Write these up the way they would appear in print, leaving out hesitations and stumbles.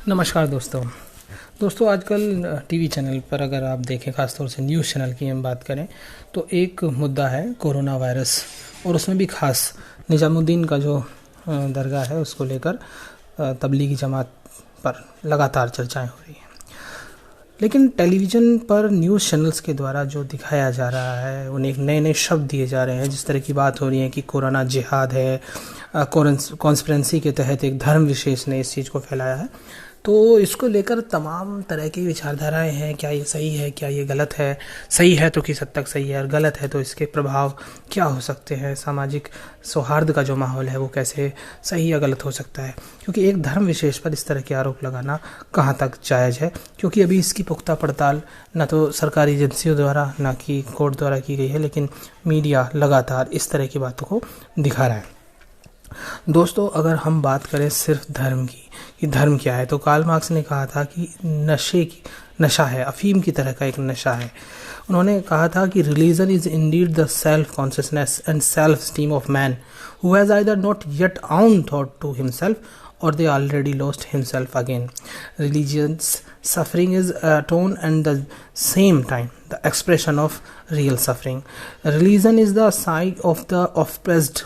नमस्कार दोस्तों आजकल टीवी चैनल पर अगर आप देखें, ख़ासतौर से न्यूज़ चैनल की हम बात करें तो एक मुद्दा है कोरोना वायरस, और उसमें भी ख़ास निजामुद्दीन का जो दरगाह है उसको लेकर तबलीगी जमात पर लगातार चर्चाएं हो रही हैं। लेकिन टेलीविज़न पर न्यूज़ चैनल्स के द्वारा जो दिखाया जा रहा है, उन्हें एक नए नए शब्द दिए जा रहे हैं। जिस तरह की बात हो रही है कि कोरोना जिहाद है, कॉन्स्पिरेंसी के तहत एक धर्म विशेष ने इस चीज़ को फैलाया है, तो इसको लेकर तमाम तरह की विचारधाराएं हैं। क्या ये सही है, क्या ये गलत है? सही है तो किस हद तक सही है, और गलत है तो इसके प्रभाव क्या हो सकते हैं? सामाजिक सौहार्द का जो माहौल है वो कैसे सही या गलत हो सकता है? क्योंकि एक धर्म विशेष पर इस तरह के आरोप लगाना कहाँ तक जायज़ है, क्योंकि अभी इसकी पुख्ता पड़ताल न तो सरकारी एजेंसियों द्वारा न कि कोर्ट द्वारा की गई है, लेकिन मीडिया लगातार इस तरह की बातों को दिखा रहा है। दोस्तों, अगर हम बात करें सिर्फ धर्म की कि धर्म क्या है, तो कार्ल मार्क्स ने कहा था कि नशा है, अफीम की तरह का एक नशा है। उन्होंने कहा था कि religion is Indeed the self consciousness and self esteem of man who has either not yet आउन थॉट टू हिमसेल्फ और they already lost himself again. Religious suffering is a tone and the same time the expression of real suffering. Religion is the sight of the oppressed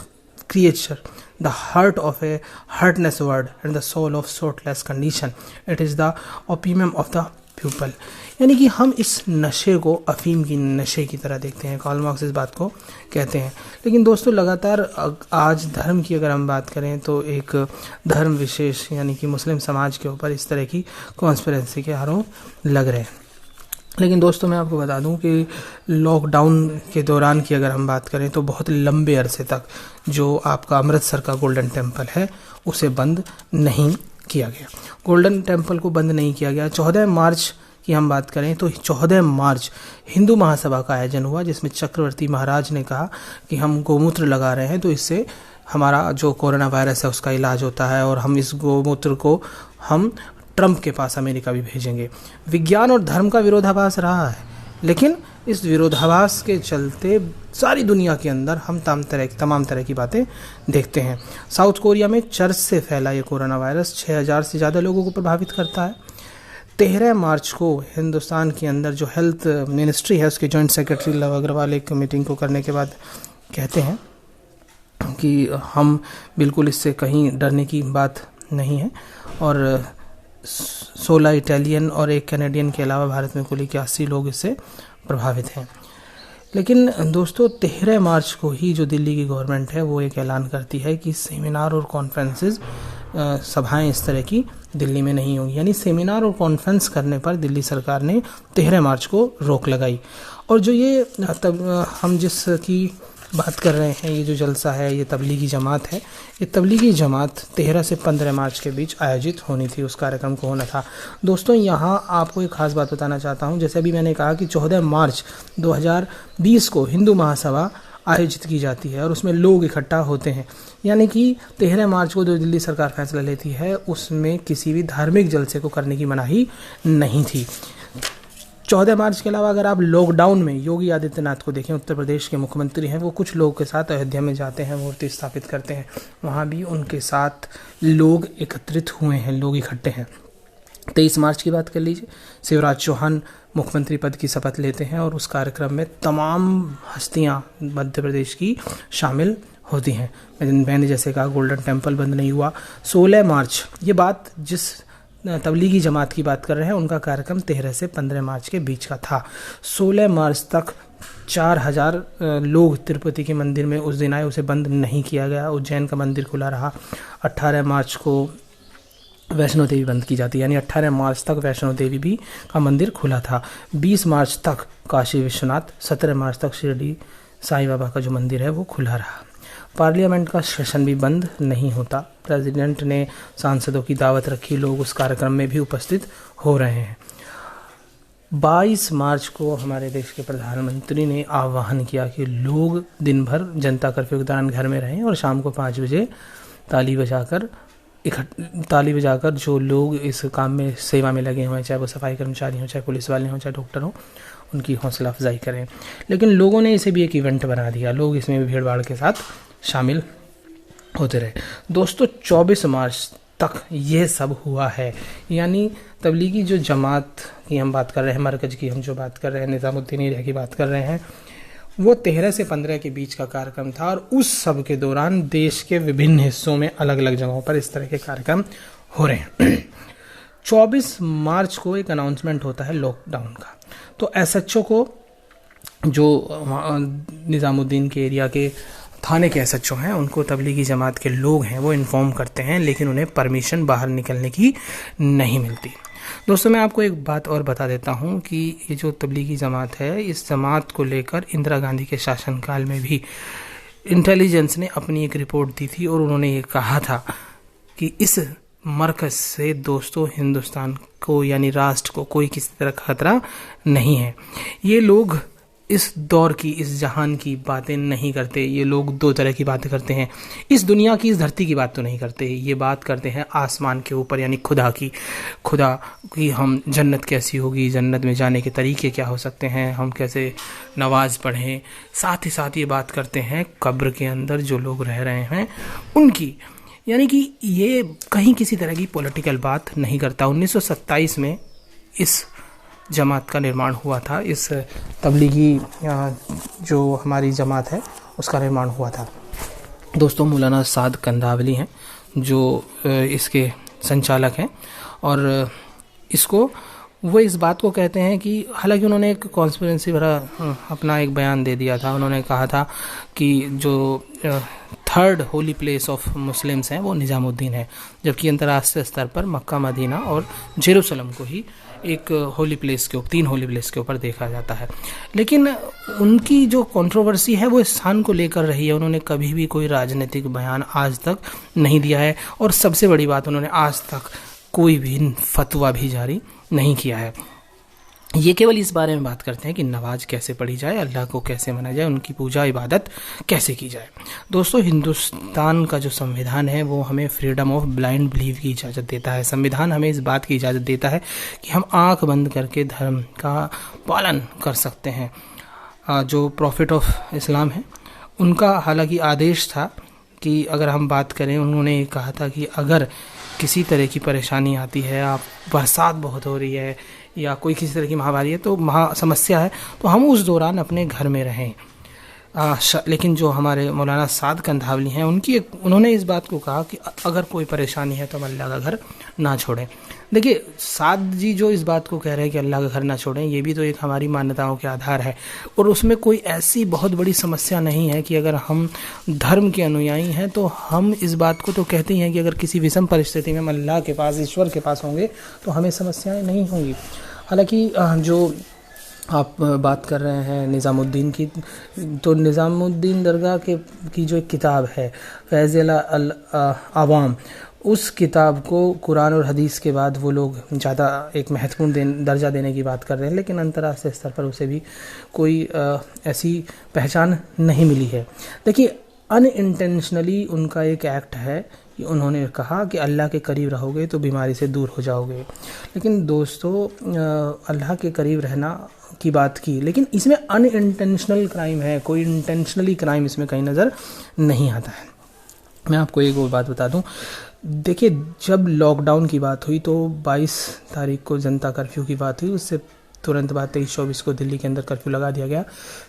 creature, the heart of a heartless word and the soul of soulless condition. It is the opium of the people. यानी कि हम इस नशे को अफीम की नशे की तरह देखते हैं। कार्ल मार्क्स इस बात को कहते हैं। लेकिन दोस्तों, लगातार आज धर्म की अगर हम बात करें तो एक धर्म विशेष यानी कि मुस्लिम समाज के ऊपर इस तरह की कॉन्स्पिरेंसी के आरोप लग रहे हैं। लेकिन दोस्तों, मैं आपको बता दूं कि लॉकडाउन के दौरान की अगर हम बात करें तो बहुत लंबे अरसे तक जो आपका अमृतसर का गोल्डन टेम्पल है उसे बंद नहीं किया गया। गोल्डन टेम्पल को बंद नहीं किया गया। 14 मार्च की हम बात करें तो 14 मार्च हिंदू महासभा का आयोजन हुआ, जिसमें चक्रवर्ती महाराज ने कहा कि हम गोमूत्र लगा रहे हैं तो इससे हमारा जो कोरोना वायरस है उसका इलाज होता है, और हम इस गोमूत्र को हम ट्रंप के पास अमेरिका भी भेजेंगे। विज्ञान और धर्म का विरोधाभास रहा है, लेकिन इस विरोधाभास के चलते सारी दुनिया के अंदर हम तमाम तरह की बातें देखते हैं। साउथ कोरिया में चर्च से फैला ये कोरोना वायरस 6000 से ज़्यादा लोगों को प्रभावित करता है। 13 मार्च को हिंदुस्तान के अंदर जो हेल्थ मिनिस्ट्री है उसके जॉइंट सेक्रेटरी लव अग्रवाल एक मीटिंग को करने के बाद कहते हैं कि हम बिल्कुल इससे कहीं डरने की बात नहीं है, और 16 इटालियन और एक कैनेडियन के अलावा भारत में कुल 81 लोग इससे प्रभावित हैं। लेकिन दोस्तों, 13 मार्च को ही जो दिल्ली की गवर्नमेंट है वो एक ऐलान करती है कि सेमिनार और कॉन्फ्रेंसेस सभाएं इस तरह की दिल्ली में नहीं होंगी। यानी सेमिनार और कॉन्फ्रेंस करने पर दिल्ली सरकार ने 13 मार्च को रोक लगाई। और जो ये हम जिसकी बात कर रहे हैं, ये जो जलसा है, ये तबलीगी जमात है। ये तबलीगी जमात 13 से 15 मार्च के बीच आयोजित होनी थी, उस कार्यक्रम को होना था। दोस्तों, यहाँ आपको एक खास बात बताना चाहता हूँ। जैसे अभी मैंने कहा कि 14 मार्च 2020 को हिंदू महासभा आयोजित की जाती है और उसमें लोग इकट्ठा होते हैं। यानी कि 13 मार्च को जो दिल्ली सरकार फैसला लेती है उसमें किसी भी धार्मिक जलसे को करने की मनाही नहीं थी। 14 मार्च के अलावा अगर आप लॉकडाउन में योगी आदित्यनाथ को देखें, उत्तर प्रदेश के मुख्यमंत्री हैं, वो कुछ लोगों के साथ अयोध्या में जाते हैं, मूर्ति स्थापित करते हैं। वहाँ भी उनके साथ लोग एकत्रित हुए हैं, लोग इकट्ठे हैं। 23 मार्च की बात कर लीजिए, शिवराज चौहान मुख्यमंत्री पद की शपथ लेते हैं और उस कार्यक्रम में तमाम हस्तियां मध्य प्रदेश की शामिल होती हैं। मैंने जैसे कहा गोल्डन टेम्पल बंद नहीं हुआ। 16 मार्च, ये बात जिस तबलीगी जमात की बात कर रहे हैं उनका कार्यक्रम 13 से 15 मार्च के बीच का था। 16 मार्च तक 4000 लोग तिरुपति के मंदिर में उस दिन आए, उसे बंद नहीं किया गया। उज्जैन का मंदिर खुला रहा। 18 मार्च को वैष्णो देवी बंद की जाती है, यानी 18 मार्च तक वैष्णो देवी भी का मंदिर खुला था। 20 मार्च तक काशी विश्वनाथ, 17 मार्च तक शिरडी साईं बाबा का जो मंदिर है वो खुला रहा। पार्लियामेंट का सेशन भी बंद नहीं होता। प्रेसिडेंट ने सांसदों की दावत रखी, लोग उस कार्यक्रम में भी उपस्थित हो रहे हैं। 22 मार्च को हमारे देश के प्रधानमंत्री ने आह्वान किया कि लोग दिन भर जनता कर्फ्यू के दौरान घर में रहें और शाम को 5 बजे ताली बजाकर जो लोग इस काम में सेवा में लगे हुए हैं, चाहे वो सफाई कर्मचारी हों, चाहे पुलिस वाले हों, चाहे डॉक्टर हों, उनकी हौसला अफजाई करें। लेकिन लोगों ने इसे भी एक इवेंट बना दिया, लोग इसमें भी भीड़ भाड़ के साथ शामिल होते रहे। दोस्तों, 24 मार्च तक ये सब हुआ है। यानी तबलीगी जो जमात की हम बात कर रहे हैं, मरकज की हम जो बात कर रहे हैं, निज़ामुद्दीन एरिया की बात कर रहे हैं, वो 13 से 15 के बीच का कार्यक्रम था और उस सब के दौरान देश के विभिन्न हिस्सों में अलग अलग जगहों पर इस तरह के कार्यक्रम हो रहे हैं। 24 मार्च को एक अनाउंसमेंट होता है लॉकडाउन का। तो एसएचओ को, जो निज़ामुद्दीन के एरिया के थाने के एसएचओ हैं, उनको तबलीगी जमात के लोग हैं वो इन्फॉर्म करते हैं, लेकिन उन्हें परमिशन बाहर निकलने की नहीं मिलती। दोस्तों, मैं आपको एक बात और बता देता हूं कि ये जो तबलीगी जमात है, इस जमात को लेकर इंदिरा गांधी के शासनकाल में भी इंटेलिजेंस ने अपनी एक रिपोर्ट दी थी और उन्होंने ये कहा था कि इस मरकज़ से दोस्तों हिंदुस्तान को यानी राष्ट्र को कोई किसी तरह खतरा नहीं है। ये लोग इस दौर की, इस जहान की बातें नहीं करते। ये लोग दो तरह की बातें करते हैं, इस दुनिया की, इस धरती की बात तो नहीं करते। ये बात करते हैं आसमान के ऊपर यानी खुदा की हम जन्नत कैसी होगी, जन्नत में जाने के तरीके क्या हो सकते हैं, हम कैसे नमाज पढ़ें। साथ ही साथ ये बात करते हैं कब्र के अंदर जो लोग रह रहे हैं उनकी। यानी कि ये कहीं किसी तरह की पॉलिटिकल बात नहीं करता। 1927 में इस जमात का निर्माण हुआ था, इस तबलीगी जो हमारी जमात है उसका निर्माण हुआ था। दोस्तों, मौलाना साद कंधावली हैं जो इसके संचालक हैं और इसको वो इस बात को कहते हैं कि हालांकि उन्होंने एक कॉन्स्पिरेंसी भरा अपना एक बयान दे दिया था। उन्होंने कहा था कि जो third holy place of Muslims हैं वो निज़ामुद्दीन है, जबकि अंतर्राष्ट्रीय स्तर पर मक्का, मदीना और जेरूसलम को ही एक होली प्लेस के ऊपर, 3 होली प्लेस के ऊपर देखा जाता है। लेकिन उनकी जो कंट्रोवर्सी है वो स्थान को लेकर रही है। उन्होंने कभी भी कोई राजनीतिक बयान आज तक नहीं दिया है और सबसे बड़ी बात, उन्होंने आज तक कोई भी फतवा भी जारी नहीं किया है। ये केवल इस बारे में बात करते हैं कि नमाज कैसे पढ़ी जाए, अल्लाह को कैसे मनाया जाए, उनकी पूजा इबादत कैसे की जाए। दोस्तों, हिंदुस्तान का जो संविधान है वो हमें फ्रीडम ऑफ ब्लाइंड बिलीव की इजाज़त देता है। संविधान हमें इस बात की इजाज़त देता है कि हम आंख बंद करके धर्म का पालन कर सकते हैं। जो प्रॉफिट ऑफ इस्लाम है उनका हालांकि आदेश था कि अगर हम बात करें, उन्होंने कहा था कि अगर किसी तरह की परेशानी आती है, आप बरसात बहुत हो रही है या कोई किसी तरह की महामारी है, तो समस्या है, तो हम उस दौरान अपने घर में रहें। लेकिन जो हमारे मौलाना साद कंधावली हैं उन्होंने इस बात को कहा कि अगर कोई परेशानी है तो हम अल्लाह का घर ना छोड़ें। देखिए, साद जी जो इस बात को कह रहे हैं कि अल्लाह का घर ना छोड़ें, ये भी तो एक हमारी मान्यताओं के आधार है और उसमें कोई ऐसी बहुत बड़ी समस्या नहीं है कि अगर हम धर्म के अनुयायी हैं तो हम इस बात को तो कहते ही हैं कि अगर किसी विषम परिस्थिति में हम अल्लाह के पास, ईश्वर के पास होंगे तो हमें समस्याएं नहीं होंगी। हालांकि जो आप बात कर रहे हैं निज़ामुद्दीन की, तो निज़ामुद्दीन दरगाह की जो एक किताब है फैज़ल अल आवाम, उस किताब को कुरान और हदीस के बाद वो लोग ज़्यादा एक महत्वपूर्ण दर्जा देने की बात कर रहे हैं, लेकिन अंतर्राष्ट्रीय स्तर पर उसे भी कोई ऐसी पहचान नहीं मिली है। देखिए, अनइंटेंशनली उनका एक एक्ट है कि उन्होंने कहा कि अल्लाह के करीब रहोगे तो बीमारी से दूर हो जाओगे। लेकिन दोस्तों, अल्लाह के करीब रहना की बात की, लेकिन इसमें अनइंटेंशनल क्राइम है, कोई इंटेंशनली क्राइम इसमें कहीं नज़र नहीं आता है। मैं आपको एक और बात बता दूं, देखिए, जब लॉकडाउन की बात हुई तो 22 तारीख को जनता कर्फ्यू की बात हुई, उससे तुरंत बाद 23-24 को दिल्ली के अंदर कर्फ्यू लगा दिया गया।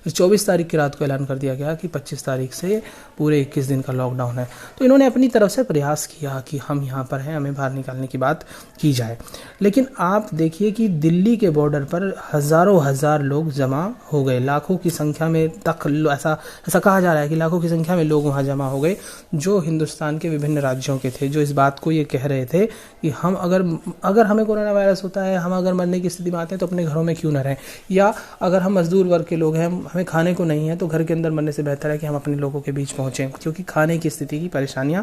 फिर 24 तारीख की रात को ऐलान कर दिया गया कि 25 तारीख से पूरे 21 दिन का लॉकडाउन है। तो इन्होंने अपनी तरफ से प्रयास किया कि हम यहाँ पर हैं, हमें बाहर निकालने की बात की जाए। लेकिन आप देखिए कि दिल्ली के बॉर्डर पर हज़ार लोग जमा हो गए, लाखों की संख्या में तक, ऐसा कहा जा रहा है कि लाखों की संख्या में लोग वहाँ जमा हो गए जो हिंदुस्तान के विभिन्न राज्यों के थे, जो इस बात को ये कह रहे थे कि हम अगर हमें कोरोना वायरस होता है, हम अगर मरने की स्थिति में आते हैं तो अपने घरों में क्यों न रहें, या अगर हम मजदूर वर्ग के लोग हैं, हमें खाने को नहीं है तो घर के अंदर मरने से बेहतर है कि हम अपने लोगों के बीच पहुंचें, क्योंकि खाने की स्थिति की परेशानियां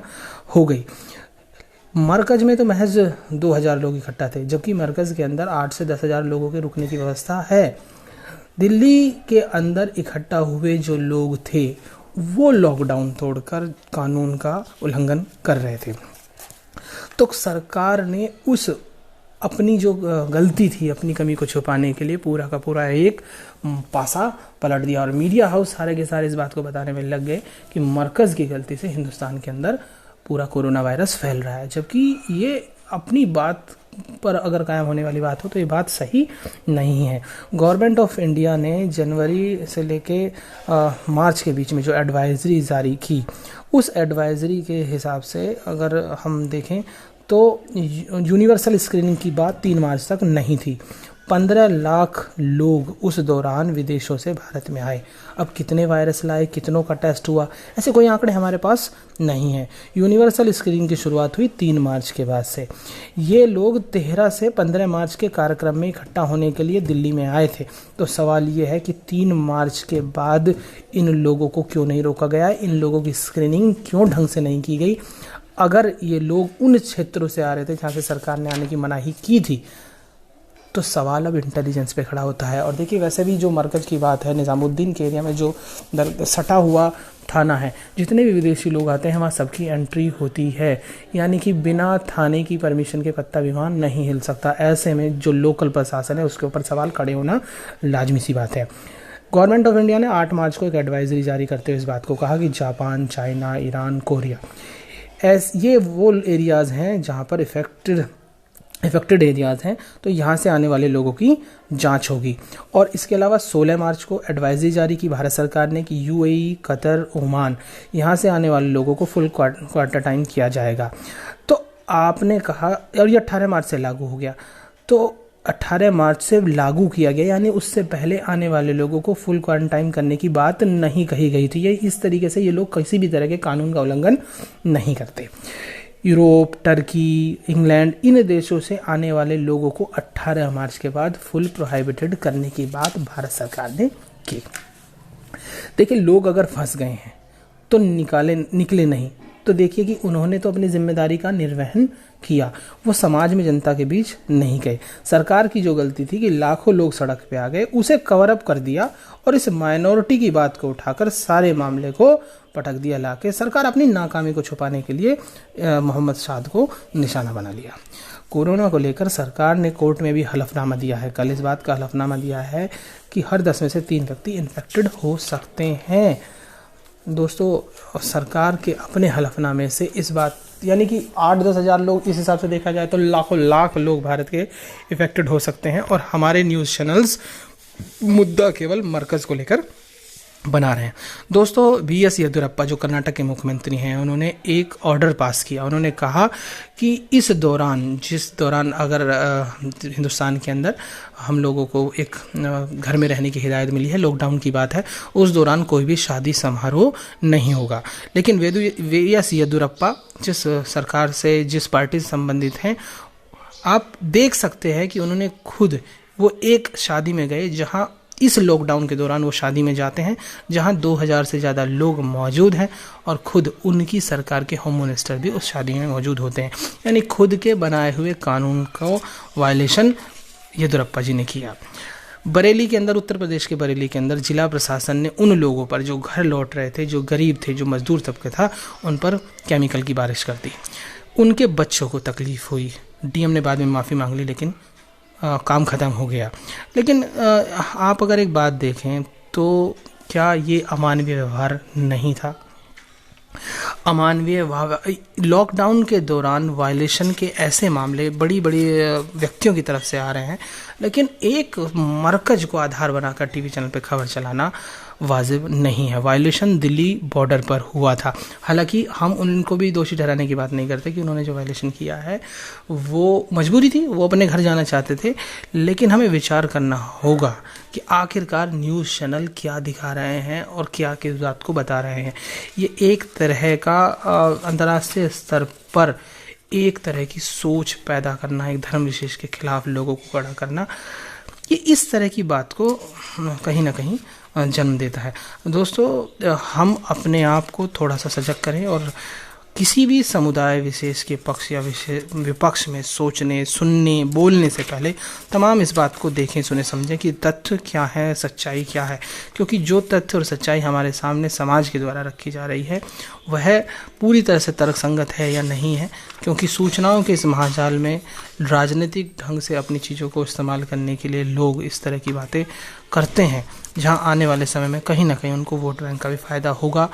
हो गई। मरकज में तो महज 2000 लोग इकट्ठा थे, जबकि मरकज के अंदर 8 से 10,000 लोगों के रुकने की व्यवस्था है। दिल्ली के अंदर इकट्ठा हुए जो लोग थे वो लॉकडाउन तोड़कर कानून का उल्लंघन कर रहे थे। तो सरकार ने उस अपनी जो गलती थी, अपनी कमी को छुपाने के लिए पूरा का पूरा एक पासा पलट दिया और मीडिया हाउस सारे के सारे इस बात को बताने में लग गए कि मरकज़ की गलती से हिंदुस्तान के अंदर पूरा कोरोना वायरस फैल रहा है, जबकि ये अपनी बात पर अगर कायम होने वाली बात हो तो ये बात सही नहीं है। गवर्नमेंट ऑफ इंडिया ने जनवरी से लेके मार्च के बीच में जो एडवाइजरी जारी की, उस एडवाइजरी के हिसाब से अगर हम देखें तो यूनिवर्सल स्क्रीनिंग की बात 3 मार्च तक नहीं थी। 15 लाख लोग उस दौरान विदेशों से भारत में आए। अब कितने वायरस लाए, कितनों का टेस्ट हुआ, ऐसे कोई आंकड़े हमारे पास नहीं है। यूनिवर्सल स्क्रीनिंग की शुरुआत हुई 3 मार्च के बाद से। ये लोग 13 से 15 मार्च के कार्यक्रम में इकट्ठा होने के लिए दिल्ली में आए थे। तो सवाल ये है कि 3 मार्च के बाद इन लोगों को क्यों नहीं रोका गया, इन लोगों की स्क्रीनिंग क्यों ढंग से नहीं की गई। अगर ये लोग उन क्षेत्रों से आ रहे थे जहाँ से सरकार ने आने की मनाही की थी, तो सवाल अब इंटेलिजेंस पे खड़ा होता है। और देखिए, वैसे भी जो मरकज़ की बात है, निज़ामुद्दीन के एरिया में जो सटा हुआ थाना है, जितने भी विदेशी लोग आते हैं वहाँ सबकी एंट्री होती है, यानी कि बिना थाने की परमिशन के पत्ता विमान नहीं हिल सकता। ऐसे में जो लोकल प्रशासन है उसके ऊपर सवाल खड़े होना लाजमी सी बात है। गवर्नमेंट ऑफ इंडिया ने 8 मार्च को एक एडवाइजरी जारी करते हुए इस बात को कहा कि जापान, चाइना, ईरान, कोरिया, ये वो एरियाज़ हैं जहाँ पर इफेक्टेड एरियाज़ हैं, तो यहाँ से आने वाले लोगों की जांच होगी। और इसके अलावा 16 मार्च को एडवाइजरी जारी की भारत सरकार ने कि यूएई, कतर, ओमान, यहाँ से आने वाले लोगों को फुल क्वारंटाइन किया जाएगा। तो आपने कहा, और ये 18 मार्च से लागू हो गया, तो 18 मार्च से लागू किया गया, यानी उससे पहले आने वाले लोगों को फुल क्वारंटाइन करने की बात नहीं कही गई थी। ये इस तरीके से ये लोग किसी भी तरह के कानून का उल्लंघन नहीं करते। यूरोप, टर्की, इंग्लैंड, इन देशों से आने वाले लोगों को 18 मार्च के बाद फुल प्रोहिबिटेड करने की बात भारत सरकार ने की। देखिए, लोग अगर फंस गए हैं तो निकले नहीं, तो देखिए कि उन्होंने तो अपनी जिम्मेदारी का निर्वहन किया, वो समाज में जनता के बीच नहीं गए। सरकार की जो गलती थी कि लाखों लोग सड़क पे आ गए, उसे कवर अप कर दिया और इस माइनॉरिटी की बात को उठाकर सारे मामले को पटक दिया लाके। सरकार अपनी नाकामी को छुपाने के लिए मोहम्मद शाद को निशाना बना लिया। कोरोना को लेकर सरकार ने कोर्ट में भी हलफनामा दिया है। कल इस बात का हलफनामा दिया है कि हर 10 में से 3 व्यक्ति इन्फेक्टेड हो सकते हैं। दोस्तों, सरकार के अपने हलफनामे से इस बात, यानी कि 8-10 हज़ार लोग, इस हिसाब से देखा जाए तो लाखों लाख लोग भारत के इफेक्टेड हो सकते हैं, और हमारे न्यूज़ चैनल्स मुद्दा केवल मरकज़ को लेकर बना रहे हैं। दोस्तों, BS येदियुरप्पा जो कर्नाटक के मुख्यमंत्री हैं, उन्होंने एक ऑर्डर पास किया। उन्होंने कहा कि इस दौरान, जिस दौरान अगर हिंदुस्तान के अंदर हम लोगों को एक घर में रहने की हिदायत मिली है, लॉकडाउन की बात है, उस दौरान कोई भी शादी समारोह नहीं होगा। लेकिन BS येदियुरप्पा जिस सरकार से, जिस पार्टी से संबंधित हैं, आप देख सकते हैं कि उन्होंने खुद वो एक शादी में गए जहां इस लॉकडाउन के दौरान वो शादी में जाते हैं जहां 2000 से ज़्यादा लोग मौजूद हैं, और खुद उनकी सरकार के होम मिनिस्टर भी उस शादी में मौजूद होते हैं। यानी खुद के बनाए हुए कानून को वायलेशन येदियुरप्पा जी ने किया। बरेली के अंदर, उत्तर प्रदेश के बरेली के अंदर जिला प्रशासन ने उन लोगों पर जो घर लौट रहे थे, जो गरीब थे, जो मजदूर तबके था, उन पर केमिकल की बारिश कर दी। उनके बच्चों को तकलीफ़ हुई। DM ने बाद में माफ़ी मांग ली, लेकिन काम ख़त्म हो गया। लेकिन आप अगर एक बात देखें तो क्या ये अमानवीय व्यवहार नहीं था? अमानवीय लॉकडाउन के दौरान वायलेशन के ऐसे मामले बड़ी बड़ी व्यक्तियों की तरफ से आ रहे हैं, लेकिन एक मरकज़ को आधार बनाकर टीवी चैनल पे खबर चलाना वाजिब नहीं है। वायलेशन दिल्ली बॉर्डर पर हुआ था। हालांकि हम उनको भी दोषी ठहराने की बात नहीं करते कि उन्होंने जो वायलेशन किया है वो मजबूरी थी, वो अपने घर जाना चाहते थे, लेकिन हमें विचार करना होगा कि आखिरकार न्यूज़ चैनल क्या दिखा रहे हैं और क्या किस बात को बता रहे हैं। ये एक तरह का अंतर्राष्ट्रीय स्तर पर एक तरह की सोच पैदा करना, एक धर्म विशेष के खिलाफ लोगों को खड़ा करना, ये इस तरह की बात को कहीं ना कहीं जन्म देता है। दोस्तों, हम अपने आप को थोड़ा सा सजग करें और किसी भी समुदाय विशेष के पक्ष या विपक्ष में सोचने, सुनने, बोलने से पहले तमाम इस बात को देखें, सुने, समझें कि तथ्य क्या है, सच्चाई क्या है। क्योंकि जो तथ्य और सच्चाई हमारे सामने समाज के द्वारा रखी जा रही है वह पूरी तरह से तर्कसंगत है या नहीं है। क्योंकि सूचनाओं के इस महाजाल में राजनीतिक ढंग से अपनी चीज़ों को इस्तेमाल करने के लिए लोग इस तरह की बातें करते हैं, जहां आने वाले समय में कहीं ना कहीं उनको वोट बैंक का भी फ़ायदा होगा।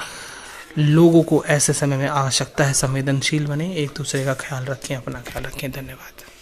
लोगों को ऐसे समय में आवश्यकता है संवेदनशील बने, एक दूसरे का ख्याल रखें, अपना ख्याल रखें। धन्यवाद।